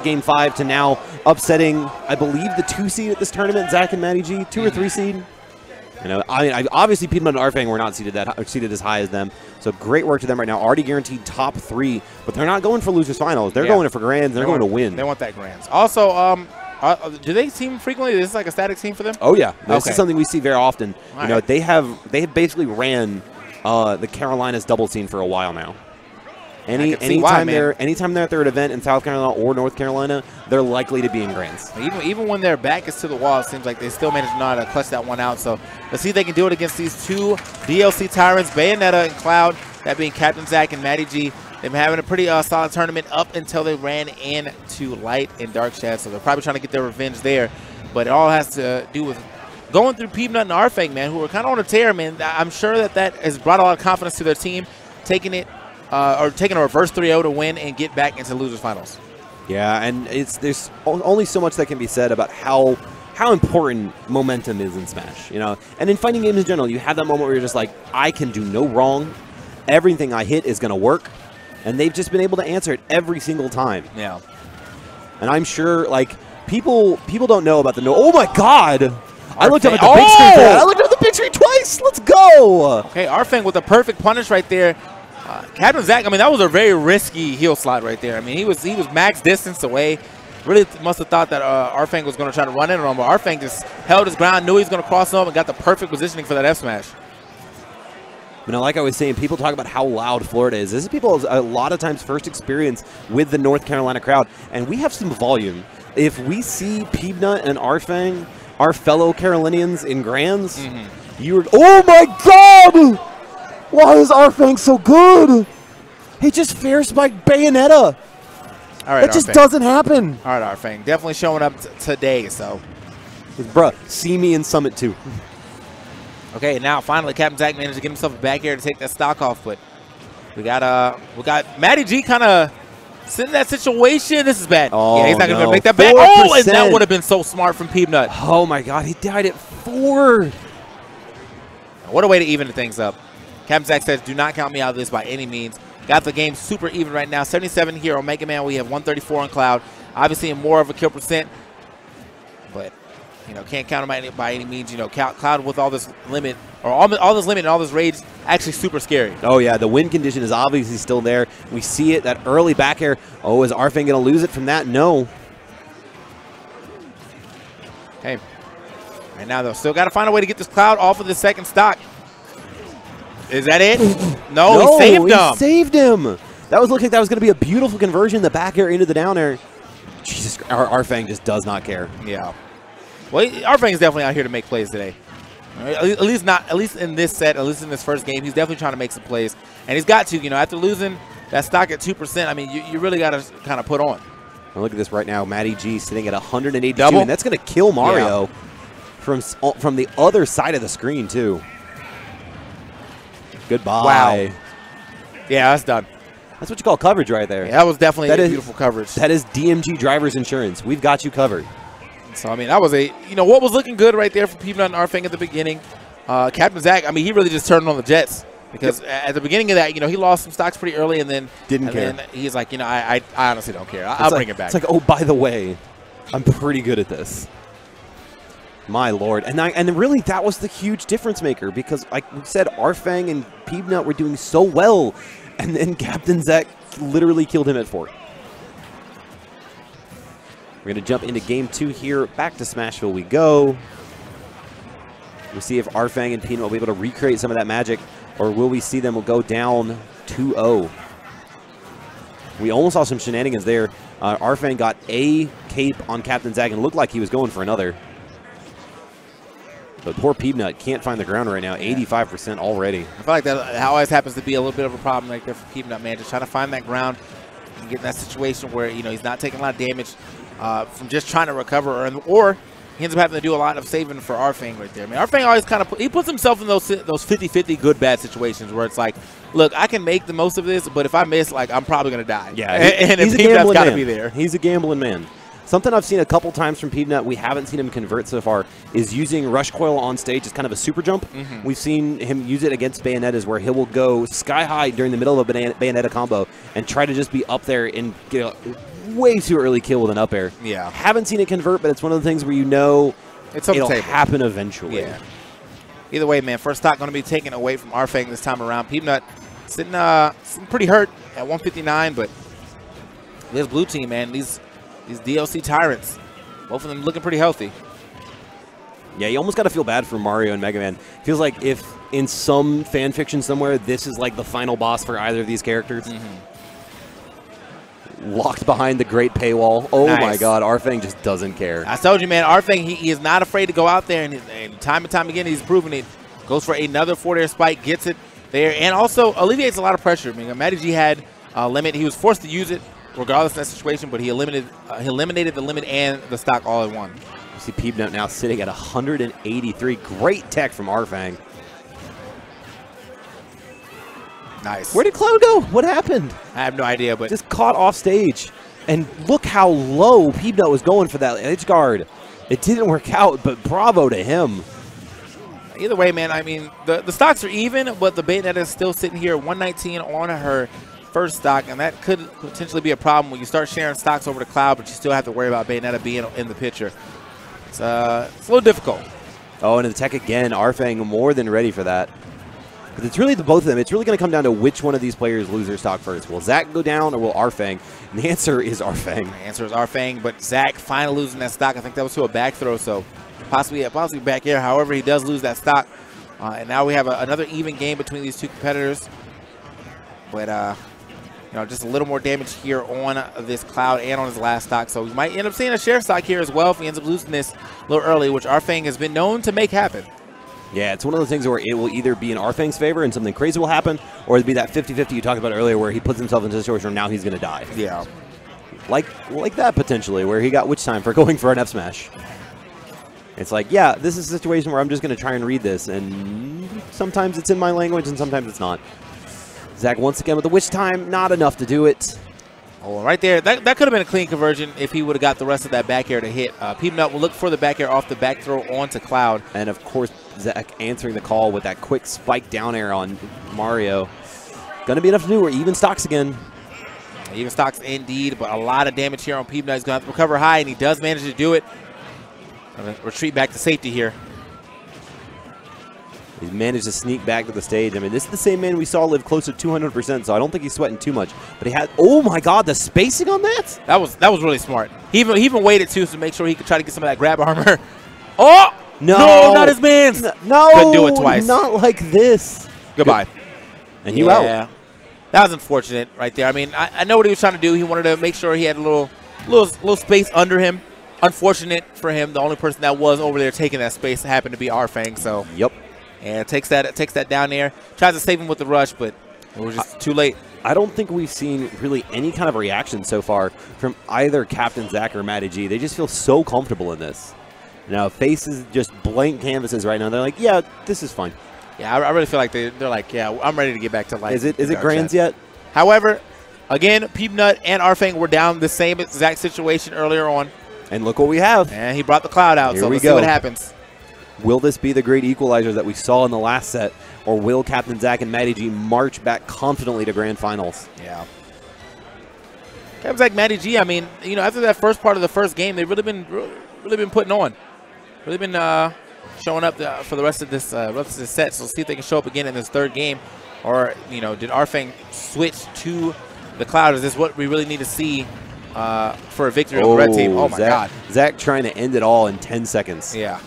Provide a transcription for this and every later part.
Game 5 to now upsetting, I believe, the 2 seed at this tournament, Zack and MattyG, 2 or 3 seed. You know, I obviously Peabnut+RFang were not seeded as high as them. So great work to them right now. Already guaranteed top 3, but they're not going for losers finals. They're going for grands. They're going to win. They want that grands. Also, do they team frequently? Is this like a static team for them? Oh yeah, this is something we see very often. You know, they have basically ran the Carolinas double scene for a while now. Anytime they're at their event in South Carolina or North Carolina, they're likely to be in grands. Even when their back is to the wall, it seems like they still manage to know how to clutch that one out. So let's see if they can do it against these 2 DLC tyrants, Bayonetta and Cloud, that being CaptainZack and MattyG. They've been having a pretty solid tournament up until they ran into Light and Dark Shadow. So they're probably trying to get their revenge there. But it all has to do with going through Peabnut+RFang, man, who are kind of on a tear, man. I'm sure that has brought a lot of confidence to their team, taking a reverse 3-0 to win and get back into losers finals. Yeah, and there's only so much that can be said about how important momentum is in Smash, you know. And in fighting games in general, you have that moment where you're just like, I can do no wrong. Everything I hit is going to work. And they've just been able to answer it every single time. Yeah. And I'm sure, like, people don't know about the oh my God! I looked up at the big screen for that. I looked up at the big screen twice. Let's go. Okay, RFang with a perfect punish right there. CaptainZack, I mean, that was a very risky heel slot right there. I mean, he was max distance away. Really must have thought that RFang was going to try to run in on him, but RFang just held his ground, knew he was going to cross him up, and got the perfect positioning for that F smash. You know, like I was saying, people talk about how loud Florida is. This is people's a lot of times first experience with the North Carolina crowd, and we have some volume. If we see Peabnut and RFang, our fellow Carolinians in grands, oh my God! Why is RFang so good? He just fair spiked Bayonetta. All right, that just doesn't happen. All right, RFang, definitely showing up today. So, bruh, see me in Summit 2. Okay, now finally CaptainZack managed to get himself a back air to take that stock off, but we got MattyG kind of sitting in that situation. This is bad. Oh, yeah, he's not going to make that back. Oh, and that would have been so smart from Peabnut. Oh my God, he died at 4. What a way to even things up. CaptainZack says, do not count me out of this by any means. Got the game super even right now. 77 here on Mega Man. We have 134 on Cloud. Obviously, more of a kill percent, but you know, can't count him by any means. You know, Cloud with all this limit, or all this limit and all this rage, actually super scary. Oh yeah, the win condition is obviously still there. We see it, that early back air. Oh, is RFang going to lose it from that? No. Okay. Right now, though, still got to find a way to get this Cloud off of the second stock. Is that it? No, he saved him. He saved him. That was looking like that was going to be a beautiful conversion, the back air into the down air. Jesus, RFang just does not care. Yeah. Well, RFang is definitely out here to make plays today. At least in this set, at least in this first game, he's definitely trying to make some plays, and he's got to. You know, after losing that stock at 2%, I mean, you really got to kind of put on. Well, look at this right now, MattyG sitting at 182, double. And that's going to kill Mario from the other side of the screen too. Goodbye. Wow. Yeah, that's done. That's what you call coverage right there. Yeah, that was definitely beautiful coverage. That is DMG driver's insurance. We've got you covered. So, I mean, that was what was looking good right there for Peabnut+RFang at the beginning. CaptainZack, I mean, he really just turned on the Jets because at the beginning of that, you know, he lost some stocks pretty early and then didn't care. Then he's like, you know, I honestly don't care. I'll bring it back. It's like, oh, by the way, I'm pretty good at this. My Lord. And really, that was the huge difference maker because, like we said, RFang and Peabnut were doing so well, and then CaptainZack literally killed him at 4. We're going to jump into Game 2 here. Back to Smashville we go. We'll see if RFang and Peabnut will be able to recreate some of that magic, or will we see them go down 2-0. We almost saw some shenanigans there. RFang got a cape on CaptainZack and looked like he was going for another. But poor Peabnut can't find the ground right now, 85% already. I feel like that always happens to be a little bit of a problem right there for Peabnut, man. Just trying to find that ground and get in that situation where, you know, he's not taking a lot of damage from just trying to recover, or he ends up having to do a lot of saving for RFang right there. I mean, RFang always kind of he puts himself in those 50-50 good-bad situations where it's like, look, I can make the most of this, but if I miss, like, I'm probably going to die. Yeah, and he's a gambling man. Got to be there. He's a gambling man. Something I've seen a couple times from Peabnut, we haven't seen him convert so far, is using Rush Coil on stage as kind of a super jump. We've seen him use it against Bayonettas where he will go sky high during the middle of a Bayonetta combo and try to just be up there and way too early kill with an up air. Yeah. Haven't seen it convert, but it's one of the things where you know it'll happen eventually. Yeah. Either way, man, first stock going to be taken away from RFang this time around. Peabnut sitting pretty hurt at 159, but this blue team, man, these DLC tyrants, both of them looking pretty healthy. Yeah, you almost got to feel bad for Mario and Mega Man. Feels like if in some fan fiction somewhere, this is like the final boss for either of these characters. Locked behind the great paywall. Oh my God, RFang just doesn't care. I told you, man, RFang, he is not afraid to go out there, and time and time again, he's proven it. Goes for another forward air spike, gets it there, and also alleviates a lot of pressure. I mean, MattyG had a limit. He was forced to use it regardless of that situation, but he eliminated the limit and the stock all in one. You see Peabnut now sitting at 183. Great tech from RFang. Nice. Where did Cloud go? What happened? I have no idea, but just caught off stage. And look how low Peabnut was going for that edge guard. It didn't work out, but bravo to him. Either way, man, I mean, the stocks are even, but the Bayonetta is still sitting here 119 on her first stock, and that could potentially be a problem when you start sharing stocks over to Cloud, but you still have to worry about Bayonetta being in the picture. It's a little difficult. Oh, and the tech again, RFang more than ready for that. But it's really the both of them. It's really going to come down to which one of these players lose their stock first. Will Zach go down or will RFang? And the answer is RFang. The answer is RFang, but Zach finally losing that stock. I think that was to a back throw, so possibly back air. However, he does lose that stock. And now we have another even game between these two competitors. But, you know, just a little more damage here on this Cloud and on his last stock. So we might end up seeing a share stock here as well if he ends up losing this a little early, which RFang has been known to make happen. Yeah, it's one of those things where it will either be in RFang's favor and something crazy will happen, or it'll be that 50-50 you talked about earlier where he puts himself into a situation where now he's going to die. Yeah. Like that potentially, where he got Witch Time for going for an F smash. It's like, yeah, this is a situation where I'm just going to try and read this, and sometimes it's in my language and sometimes it's not. Zach once again with the Witch Time, not enough to do it. Oh, right there, that could have been a clean conversion if he would have got the rest of that back air to hit. Peabnut will look for the back air off the back throw onto Cloud. And of course, Zach answering the call with that quick spike down air on Mario. Gonna be enough to do. We're even stocks again. Even stocks indeed, but a lot of damage here on Peabnut. He's gonna have to recover high, and he does manage to do it. Gonna retreat back to safety here. He's managed to sneak back to the stage. I mean, this is the same man we saw live close to 200%, so I don't think he's sweating too much. But he had, oh my God, the spacing on that? That was really smart. He even waited too to make sure he could try to get some of that grab armor. Oh! No, not his man's. No, couldn't do it twice. Not like this. Goodbye. And you out. That was unfortunate right there. I mean, I know what he was trying to do. He wanted to make sure he had a little space under him. Unfortunate for him, the only person that was over there taking that space happened to be RFang. So yep. And takes that down there. Tries to save him with the rush, but it was just too late. I don't think we've seen really any kind of reaction so far from either CaptainZack or MattyG. They just feel so comfortable in this. Now, faces just blank canvases right now. They're like, yeah, this is fine. Yeah, I really feel like they're like, yeah, I'm ready to get back to life. Is it grands yet? However, again, Peabnut and RFang were down the same exact situation earlier on. And look what we have. And he brought the Cloud out, so let's see what happens. Will this be the great equalizer that we saw in the last set, or will CaptainZack and MattyG march back confidently to grand finals? Yeah. CaptainZack, MattyG, I mean, you know, after that first part of the first game, they've really been putting on. Really been showing up for the rest of this set. So let's see if they can show up again in this third game. Or, you know, did RFang switch to the Cloud? Is this what we really need to see for a victory over the red team? Oh, my God. Zach trying to end it all in 10 seconds. Yeah.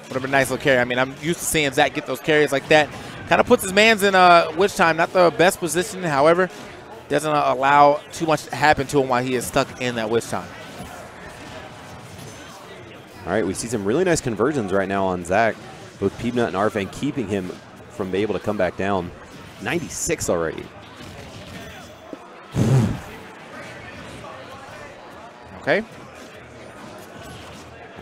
Would have been a nice little carry. I mean, I'm used to seeing Zach get those carries like that. Kind of puts his mans in Witch Time. Not the best position, however, doesn't allow too much to happen to him while he is stuck in that Witch Time. All right, we see some really nice conversions right now on Zach. Both Peabnut and RFang keeping him from being able to come back down. 96 already. Okay.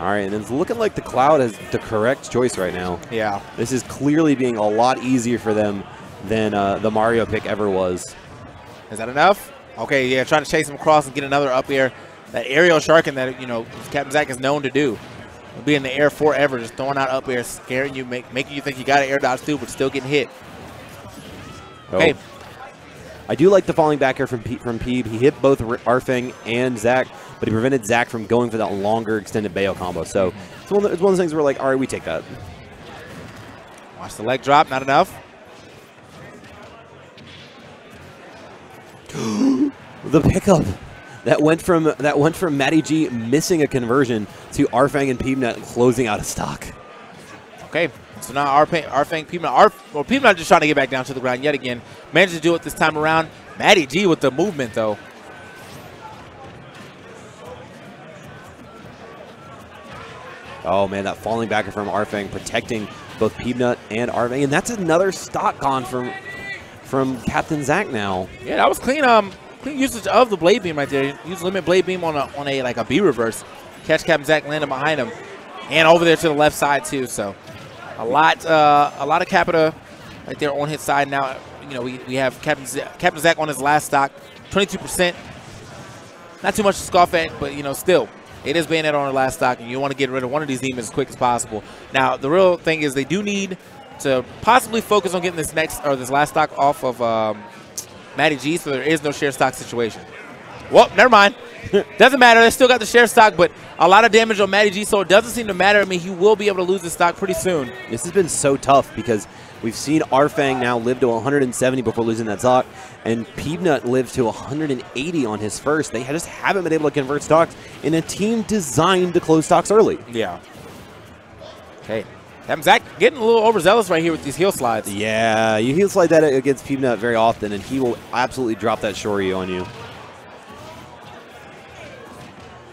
All right, and it's looking like the Cloud is the correct choice right now. Yeah. This is clearly being a lot easier for them than the Mario pick ever was. Is that enough? Okay, yeah, trying to chase him across and get another up air. That aerial sharking that, you know, CaptainZack is known to do. He'll be in the air forever, just throwing out up air, scaring you, making you think you got an air dodge through, but still getting hit. Okay. I do like the falling back air from Peeb. He hit both RFang and Zack, but he prevented Zack from going for that longer extended Bayo combo. So it's one of those things where like, all right, we take that. Watch the leg drop, not enough. The pickup that went from MattyG missing a conversion to RFang and Peabnut closing out of stock. Okay, so now RFang, Peabnut, Peabnut just trying to get back down to the ground yet again. Managed to do it this time around. MattyG with the movement though. Oh man, that falling back from RFang protecting both Peabnut and RFang, and that's another stock gone from CaptainZack now. Yeah, that was clean. Clean usage of the blade beam right there. Use limit blade beam on a like a B reverse. Catch CaptainZack landing behind him, and over there to the left side too. So a lot of Capita right there on his side now. You know, we have CaptainZack on his last stock, 22%. Not too much to scoff at, but you know, still, it is Bayonetta on her last stock, and you want to get rid of one of these demons as quick as possible. Now, the real thing is they do need to possibly focus on getting this last stock off of MattyG, so there is no share stock situation. Well, never mind. Doesn't matter. They still got the share stock, but a lot of damage on MattyG, so it doesn't seem to matter. I mean, he will be able to lose the stock pretty soon. This has been so tough because we've seen RFang now live to 170 before losing that stock, and Peabnut lived to 180 on his first. They just haven't been able to convert stocks in a team designed to close stocks early. Yeah. Okay. Zack getting a little overzealous right here with these heel slides. Yeah, you heel slide that against Peabnut very often, and he will absolutely drop that shoryu on you.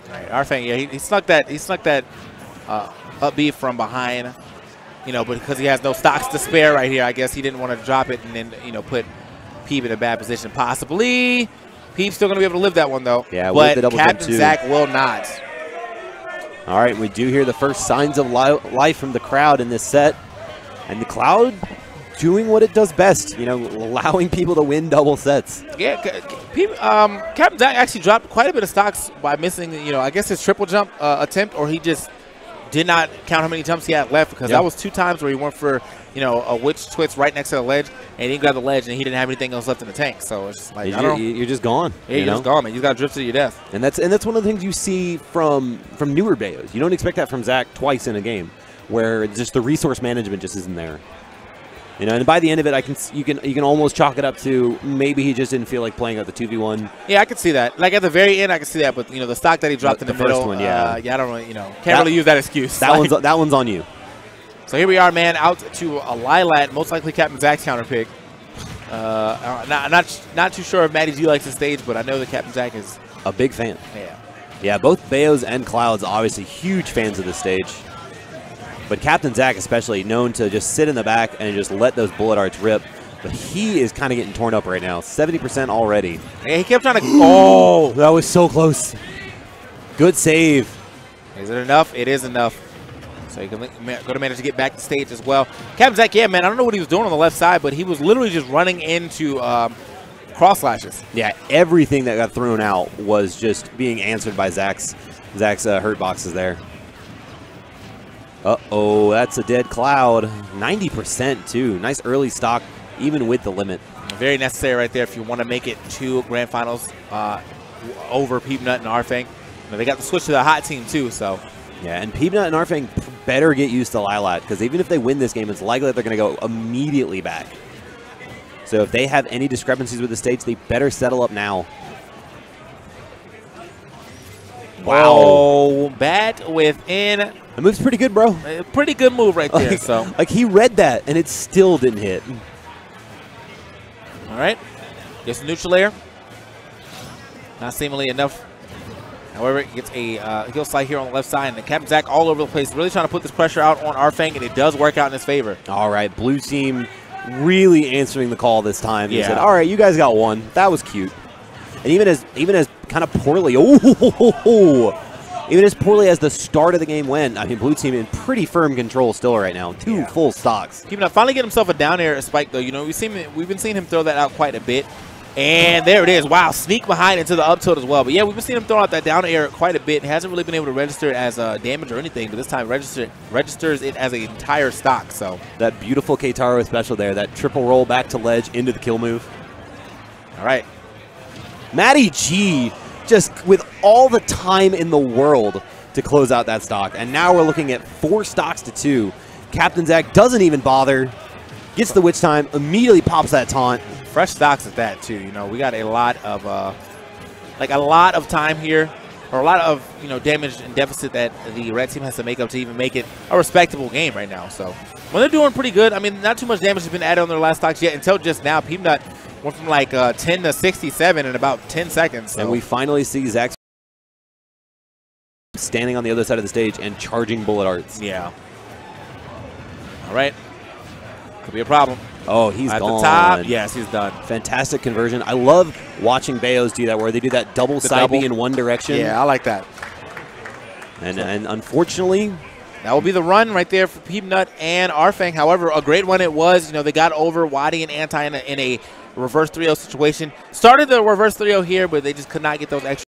All right, RFang, yeah, he snuck that up B from behind, you know, but because he has no stocks to spare right here, I guess he didn't want to drop it and then, you know, put Peeb in a bad position. Possibly. Peeb's still going to be able to live that one, though. Yeah, but CaptainZack will not. All right, we do hear the first signs of life from the crowd in this set. And the crowd doing what it does best, you know, allowing people to win double sets. Yeah, CaptainZack actually dropped quite a bit of stocks by missing, you know, I guess his triple jump attempt, or he just did not count how many jumps he had left, because that was 2 times where he went for, you know, a witch twist right next to the ledge, and he didn't grab the ledge, and he didn't have anything else left in the tank. So it's just like, you're just gone. Yeah, you're just gone, man. You got to drift to your death. And that's one of the things you see from newer Bayos. You don't expect that from Zack twice in a game, where just the resource management just isn't there. You know, and by the end of it, you can almost chalk it up to maybe he just didn't feel like playing at the 2v1. Yeah, I could see that. Like at the very end, I could see that. But you know, the stock that he dropped in the middle, first one, yeah, I don't really, you know, can't really use that excuse. That one's on you. So here we are, man, out to a Lilat, most likely CaptainZack's counter pick. Not too sure if MattyG likes the stage, but I know that CaptainZack is a big fan. Yeah. Yeah, both Bayos and Clouds obviously huge fans of the stage. But CaptainZack especially known to just sit in the back and just let those bullet arts rip. But he is kind of getting torn up right now. 70% already. Yeah, he kept trying to. Oh, that was so close. Good save. Is it enough? It is enough. So he's going to manage to get back to stage as well. CaptainZack, yeah, man, I don't know what he was doing on the left side, but he was literally just running into cross slashes. Yeah, everything that got thrown out was just being answered by Zack's hurt boxes there. Uh-oh, that's a dead Cloud. 90% too. Nice early stock, even with the limit. Very necessary right there if you want to make it to Grand Finals over Peabnut and RFang. They got the switch to the hot team too, so. Yeah, and Peabnut and RFang better get used to Lilat, because even if they win this game, it's likely that they're going to go immediately back. So if they have any discrepancies with the stage, they better settle up now. Wow. Oh, bat within. That move's pretty good, bro. Pretty good move right there. Like he read that, and it still didn't hit. All right. Gets a neutral layer. Not seemingly enough. However, it gets a heel slide here on the left side, and CaptainZack all over the place, really trying to put this pressure out on RFang, and it does work out in his favor. All right, blue team really answering the call this time. He said, all right, you guys got one. That was cute. And even as kind of poorly, even as poorly as the start of the game went, I mean, blue team in pretty firm control still right now. 2 full stocks. Peabnut finally get himself a down air spike, though. You know, we've been seeing him throw that out quite a bit. And there it is. Wow, sneak behind into the up tilt as well. But yeah, we've been seeing him throw out that down air quite a bit. He hasn't really been able to register it as damage or anything, but this time registers it as an entire stock. So that beautiful Keitaro special there, that triple roll back to ledge into the kill move. All right. MattyG just with all the time in the world to close out that stock. And now we're looking at 4 stocks to 2. CaptainZack doesn't even bother. Gets the witch time, immediately pops that taunt. Fresh stocks at that too. You know, we got a lot of time here, or a lot of damage and deficit that the red team has to make up to even make it a respectable game right now. So when they're doing pretty good, I mean, not too much damage has been added on their last stocks yet until just now. Peabnut went from like 10 to 67 in about 10 seconds. So. And we finally see Zach standing on the other side of the stage and charging bullet arts. Yeah. All right. Could be a problem. Oh, he's at gone. The top. Yes, he's done. Fantastic conversion. I love watching Bayos do that, where they do that double side B in one direction. Yeah, I like that. And unfortunately, that will be the run right there for Peabnut and RFang. However, a great one it was. They got over Waddy and Anti in a reverse 3-0 situation. Started the reverse 3-0 here, but they just could not get those extra.